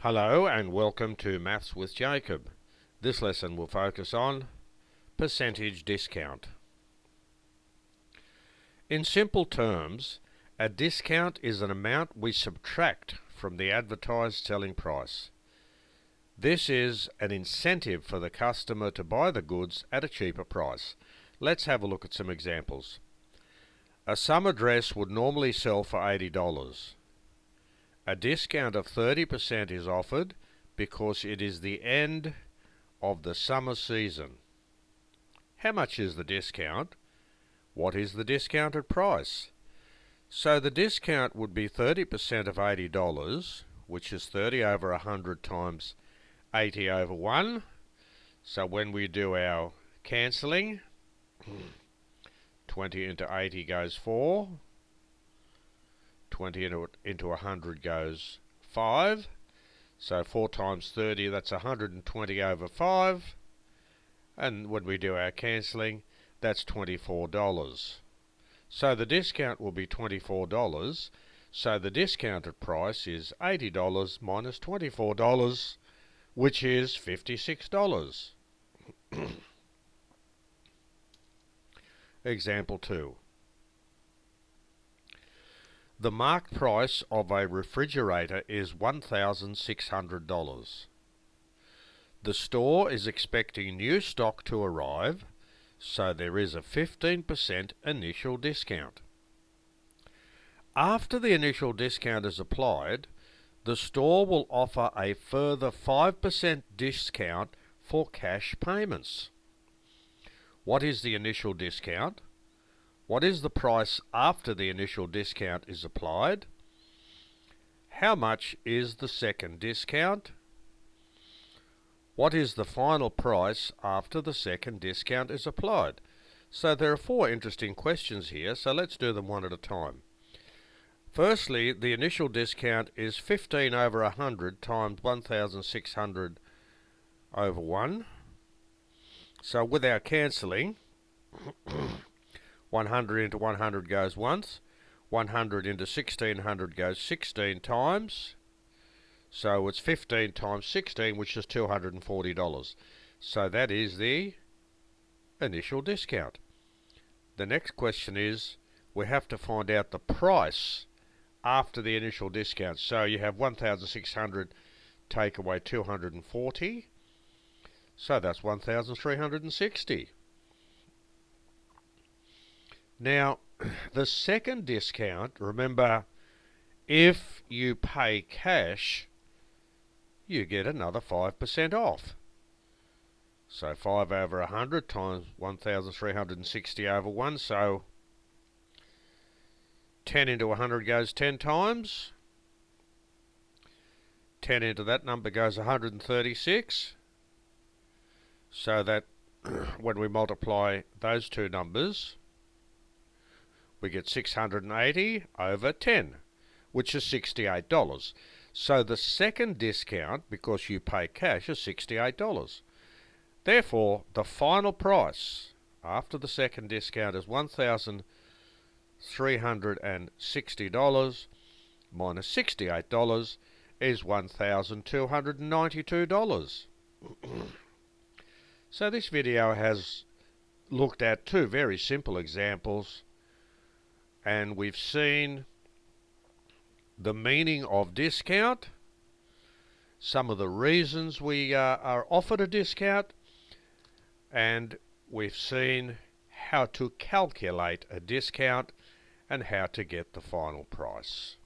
Hello and welcome to Maths with Jacob. This lesson will focus on percentage discount. In simple terms, a discount is an amount we subtract from the advertised selling price. This is an incentive for the customer to buy the goods at a cheaper price. Let's have a look at some examples. A summer dress would normally sell for $80. A discount of 30% is offered because it is the end of the summer season. How much is the discount? What is the discounted price? So the discount would be 30% of $80, which is 30 over 100 times 80 over 1. So when we do our cancelling, 20 into 80 goes 4. 20 into 100 goes 5. So 4 times 30, that's 120 over 5. And when we do our cancelling, that's $24. So the discount will be $24. So the discounted price is $80 minus $24, which is $56. Example 2. The marked price of a refrigerator is $1,600. The store is expecting new stock to arrive, so there is a 15% initial discount. After the initial discount is applied, the store will offer a further 5% discount for cash payments. What is the initial discount? What is the price after the initial discount is applied? How much is the second discount? What is the final price after the second discount is applied? So there are 4 interesting questions here, so let's do them one at a time. Firstly, the initial discount is 15 over 100 times 1,600 over 1. So with our cancelling, 100 into 100 goes once, 100 into 1600 goes 16 times, so it's 15 times 16, which is $240. So that is the initial discount. The next question is, we have to find out the price after the initial discount. So you have 1,600 take away 240, so that's 1,360. Now, the second discount, remember, if you pay cash, you get another 5% off. So 5 over 100 times 1,360 over 1, so 10 into 100 goes 10 times. 10 into that number goes 136. So that when we multiply those two numbers, we get 680 over 10, which is $68. So the second discount, because you pay cash, is $68. Therefore, the final price after the second discount is $1,360 minus $68 is $1,292. So this video has looked at 2 very simple examples, and we've seen the meaning of discount, some of the reasons we are offered a discount, and we've seen how to calculate a discount and how to get the final price.